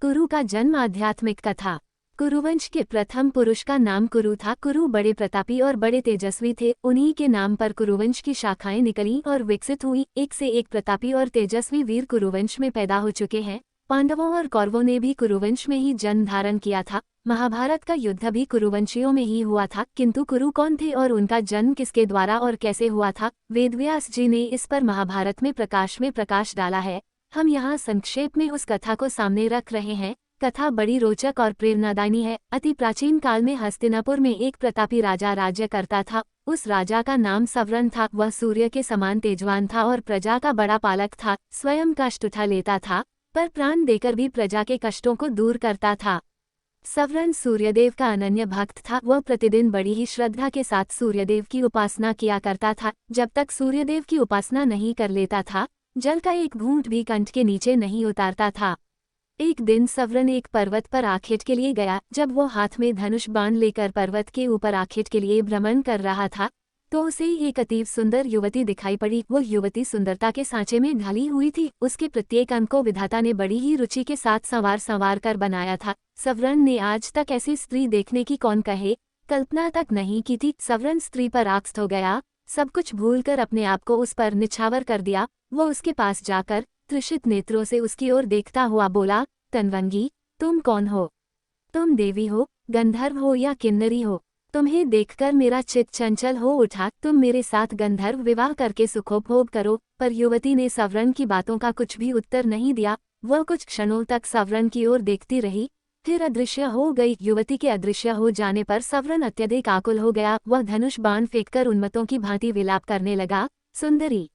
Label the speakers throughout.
Speaker 1: कुरु का जन्म। आध्यात्मिक कथा। कुरुवंश के प्रथम पुरुष का नाम कुरु था। कुरु बड़े प्रतापी और बड़े तेजस्वी थे। उन्हीं के नाम पर कुरुवंश की शाखाएं निकली और विकसित हुई। एक से एक प्रतापी और तेजस्वी वीर कुरुवंश में पैदा हो चुके हैं। पांडवों और कौरवों ने भी कुरुवंश में ही जन्म धारण किया था। महाभारत का युद्ध भी कुरुवंशियों में ही हुआ था। किंतु कुरु कौन थे और उनका जन्म किसके द्वारा और कैसे हुआ था, वेदव्यास जी ने इस पर महाभारत में प्रकाश डाला है। हम यहाँ संक्षेप में उस कथा को सामने रख रहे हैं। कथा बड़ी रोचक और प्रेरणादायी है। अति प्राचीन काल में हस्तिनापुर में एक प्रतापी राजा राज्य करता था। उस राजा का नाम सवर्ण था। वह सूर्य के समान तेजवान था और प्रजा का बड़ा पालक था। स्वयं कष्ट उठा लेता था, पर प्राण देकर भी प्रजा के कष्टों को दूर करता था। सवर्ण सूर्यदेव का अनन्य भक्त था। वह प्रतिदिन बड़ी ही श्रद्धा के साथ सूर्यदेव की उपासना किया करता था। जब तक सूर्यदेव की उपासना नहीं कर लेता था, जल का एक घूंट भी कंठ के नीचे नहीं उतारता था। एक दिन सवर्ण एक पर्वत पर आखेट के लिए गया। जब वो हाथ में धनुष बाण लेकर पर्वत के ऊपर आखेट के लिए भ्रमण कर रहा था, तो उसे एक अतीव सुंदर युवती दिखाई पड़ी। वो युवती सुंदरता के सांचे में ढली हुई थी। उसके प्रत्येक अंग को विधाता ने बड़ी ही रुचि के साथ संवार कर बनाया था। सवर्ण ने आज तक ऐसी स्त्री देखने की कौन कहे कल्पना तक नहीं की थी। सवर्ण स्त्री पर आकृष्ट हो गया। सब कुछ भूलकर अपने आप को उस पर निछावर कर दिया। वो उसके पास जाकर तृषित नेत्रों से उसकी ओर देखता हुआ बोला, तनवंगी, तुम कौन हो? तुम देवी हो, गंधर्व हो या किन्नरी हो? तुम्हें देखकर मेरा चित्त चंचल हो उठा। तुम मेरे साथ गंधर्व विवाह करके सुखोपभोग करो। पर युवती ने सवर्ण की बातों का कुछ भी उत्तर नहीं दिया। वह कुछ क्षणों तक सवर्ण की ओर देखती रही, फिर अदृश्य हो गई। युवती के अदृश्य हो जाने पर सवर्ण अत्यधिक आकुल हो गया। वह धनुष बाण फेंककर उन्मत्तों की भांति विलाप करने लगा, सुंदरी,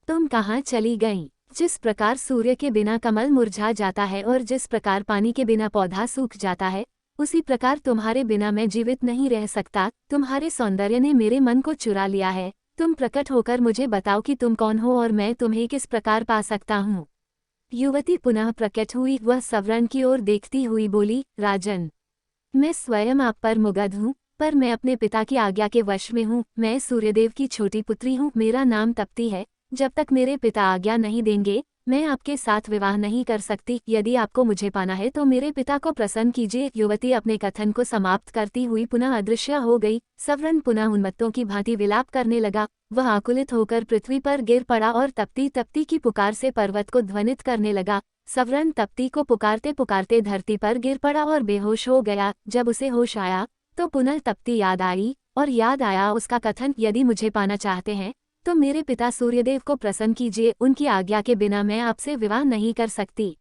Speaker 1: तुम कहाँ चली गईं? जिस प्रकार सूर्य के बिना कमल मुरझा जाता है और जिस प्रकार पानी के बिना पौधा सूख जाता है, उसी प्रकार तुम्हारे बिना मैं जीवित नहीं रह सकता। तुम्हारे सौंदर्य ने मेरे मन को चुरा लिया है। तुम प्रकट होकर मुझे बताओ कि तुम कौन हो और मैं तुम्हें किस प्रकार पा सकता हूँ। युवती पुनः प्रकट हुई। वह सवर्ण की ओर देखती हुई बोली, राजन, मैं स्वयं आप पर मुग्ध हूँ, पर मैं अपने पिता की आज्ञा के वश में हूँ। मैं सूर्यदेव की छोटी पुत्री हूँ। मेरा नाम तप्ती है। जब तक मेरे पिता आज्ञा नहीं देंगे, मैं आपके साथ विवाह नहीं कर सकती। यदि आपको मुझे पाना है तो मेरे पिता को प्रसन्न कीजिए। युवती अपने कथन को समाप्त करती हुई पुनः अदृश्य हो गई। सवर्ण पुनः उन्मत्तों की भांति विलाप करने लगा। वह आकुलित होकर पृथ्वी पर गिर पड़ा और तप्ती तप्ती की पुकार से पर्वत को ध्वनित करने लगा। सवर्ण तप्ती को पुकारते पुकारते धरती पर गिर पड़ा और बेहोश हो गया। जब उसे होश आया तो पुनः तप्ती याद आई और याद आया उसका कथन, यदि मुझे पाना चाहते हैं तो मेरे पिता सूर्यदेव को प्रसन्न कीजिए। उनकी आज्ञा के बिना मैं आपसे विवाह नहीं कर सकती।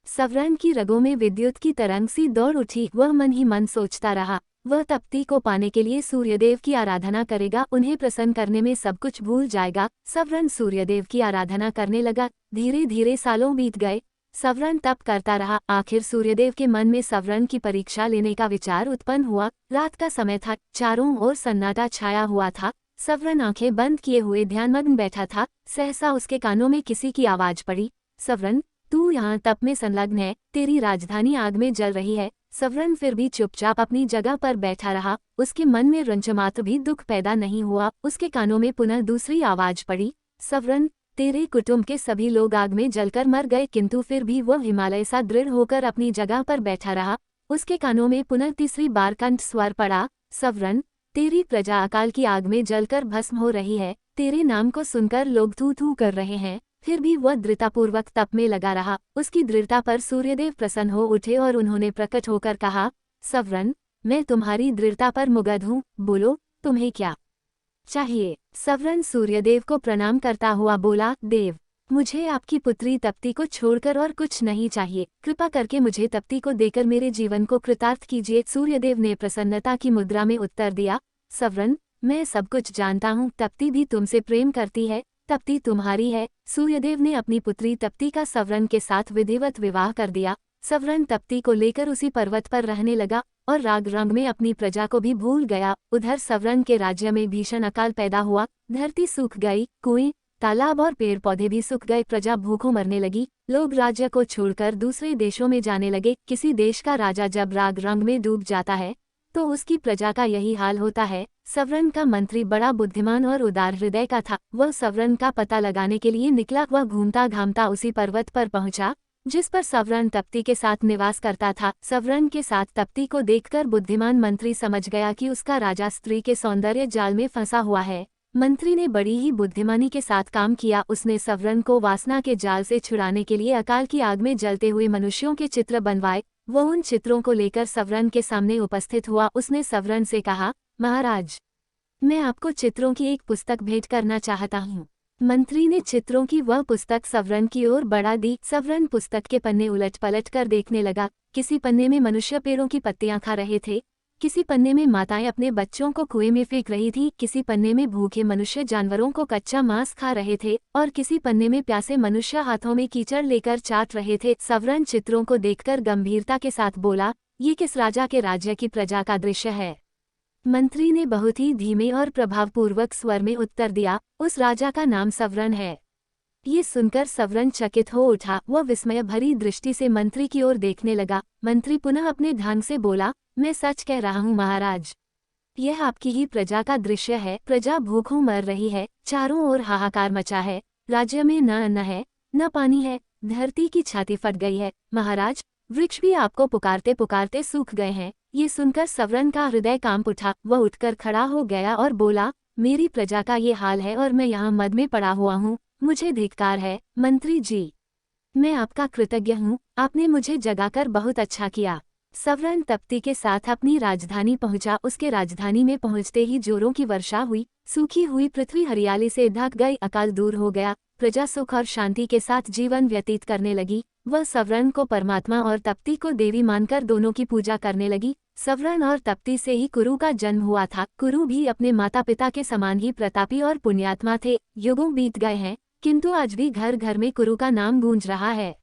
Speaker 1: सवर्ण की रगों में विद्युत की तरंग सी दौड़ उठी। वह मन ही मन सोचता रहा, वह तप्ती को पाने के लिए सूर्यदेव की आराधना करेगा। उन्हें प्रसन्न करने में सब कुछ भूल जाएगा। सवर्ण सूर्यदेव की आराधना करने लगा। धीरे धीरे सालों बीत गए। सवर्ण तप करता रहा। आखिर सूर्यदेव के मन में सवर्ण की परीक्षा लेने का विचार उत्पन्न हुआ। रात का समय था। चारों ओर सन्नाटा छाया हुआ था। सवर्ण आंखें बंद किए हुए ध्यानमग्न बैठा था। सहसा उसके कानों में किसी की आवाज पड़ी, सवर्ण, तू यहाँ तप में संलग्न है। तेरी राजधानी आग में जल रही है। सवर्ण फिर भी चुपचाप अपनी जगह पर बैठा रहा। उसके मन में रंचमात्र भी दुख पैदा नहीं हुआ। उसके कानों में पुनः दूसरी आवाज पड़ी, सवर्ण, तेरे कुटुंब के सभी लोग आग में जलकर मर गए। किंतु फिर भी वह हिमालय सा दृढ़ होकर अपनी जगह पर बैठा रहा। उसके कानों में पुनः तीसरी बार कंठ स्वर पड़ा, सवर्ण, तेरी प्रजा अकाल की आग में जलकर भस्म हो रही है। तेरे नाम को सुनकर लोग थू थू कर रहे हैं। फिर भी वह दृढ़तापूर्वक तप में लगा रहा। उसकी दृढ़ता पर सूर्यदेव प्रसन्न हो उठे और उन्होंने प्रकट होकर कहा, सवर्ण, मैं तुम्हारी दृढ़ता पर मुग्ध हूँ। बोलो, तुम्हें क्या चाहिए? सवर्ण सूर्यदेव को प्रणाम करता हुआ बोला, देव, मुझे आपकी पुत्री तप्ती को छोड़कर और कुछ नहीं चाहिए। कृपा करके मुझे तप्ती को देकर मेरे जीवन को कृतार्थ कीजिए। सूर्यदेव ने प्रसन्नता की मुद्रा में उत्तर दिया, सवर्ण, मैं सब कुछ जानता हूँ। तप्ती भी तुमसे प्रेम करती है। तप्ती तुम्हारी है। सूर्यदेव ने अपनी पुत्री तप्ती का सवर्ण के साथ विधिवत विवाह कर दिया। सवर्ण तप्ती को लेकर उसी पर्वत पर रहने लगा और राग रंग में अपनी प्रजा को भी भूल गया। उधर सवर्ण के राज्य में भीषण अकाल पैदा हुआ। धरती सूख गई। कुएं, तालाब और पेड़ पौधे भी सूख गए। प्रजा भूखों मरने लगी। लोग राज्य को छोड़कर दूसरे देशों में जाने लगे। किसी देश का राजा जब राग रंग में डूब जाता है तो उसकी प्रजा का यही हाल होता है। सवर्ण का मंत्री बड़ा बुद्धिमान और उदार हृदय का था। वह सवर्ण का पता लगाने के लिए निकला। वह घूमता घामता उसी पर्वत पर पहुंचा जिस पर सवर्ण तप्ती के साथ निवास करता था। सवर्ण के साथ तप्ती को देखकर बुद्धिमान मंत्री समझ गया कि उसका राजा स्त्री के सौंदर्य जाल में फंसा हुआ है। मंत्री ने बड़ी ही बुद्धिमानी के साथ काम किया। उसने सवर्ण को वासना के जाल से छुड़ाने के लिए अकाल की आग में जलते हुए मनुष्यों के चित्र बनवाए। वो उन चित्रों को लेकर सवर्ण के सामने उपस्थित हुआ। उसने सवर्ण से कहा, महाराज, मैं आपको चित्रों की एक पुस्तक भेंट करना चाहता हूँ। मंत्री ने चित्रों की वह पुस्तक सवर्ण की ओर बढ़ा दी। सवर्ण पुस्तक के पन्ने उलट पलट कर देखने लगा। किसी पन्ने में मनुष्य पेड़ों की पत्तियां खा रहे थे, किसी पन्ने में माताएं अपने बच्चों को कुएं में फेंक रही थी, किसी पन्ने में भूखे मनुष्य जानवरों को कच्चा मांस खा रहे थे और किसी पन्ने में प्यासे मनुष्य हाथों में कीचड़ लेकर चाट रहे थे। सवर्ण चित्रों को देखकर गंभीरता के साथ बोला, ये किस राजा के राज्य की प्रजा का दृश्य है? मंत्री ने बहुत ही धीमे और प्रभावपूर्वक स्वर में उत्तर दिया, उस राजा का नाम सवर्ण है। ये सुनकर सवर्ण चकित हो उठा। वह विस्मय भरी दृष्टि से मंत्री की ओर देखने लगा। मंत्री पुनः अपने ढंग से बोला, मैं सच कह रहा हूँ महाराज, यह आपकी ही प्रजा का दृश्य है। प्रजा भूखों मर रही है, चारों ओर हाहाकार मचा है, राज्य में न अन्न है न पानी है, धरती की छाती फट गई है। महाराज, वृक्ष भी आपको पुकारते पुकारते सूख गए हैं। ये सुनकर सवर्ण का हृदय कांप उठा। वह उठकर खड़ा हो गया और बोला, मेरी प्रजा का ये हाल है और मैं यहाँ मद में पड़ा हुआ हूँ, मुझे धिक्कार है। मंत्री जी, मैं आपका कृतज्ञ हूँ, आपने मुझे जगाकर बहुत अच्छा किया। सवर्ण तप्ती के साथ अपनी राजधानी पहुंचा। उसके राजधानी में पहुंचते ही जोरों की वर्षा हुई। सूखी हुई पृथ्वी हरियाली से ढक गई। अकाल दूर हो गया। प्रजा सुख और शांति के साथ जीवन व्यतीत करने लगी। वह सवर्ण को परमात्मा और तप्ती को देवी मानकर दोनों की पूजा करने लगी। सवर्ण और तप्ती से ही कुरु का जन्म हुआ था। कुरु भी अपने माता पिता के समान ही प्रतापी और पुण्यात्मा थे। युगों बीत गए हैं, किंतु आज भी घर घर में कुरु का नाम गूंज रहा है।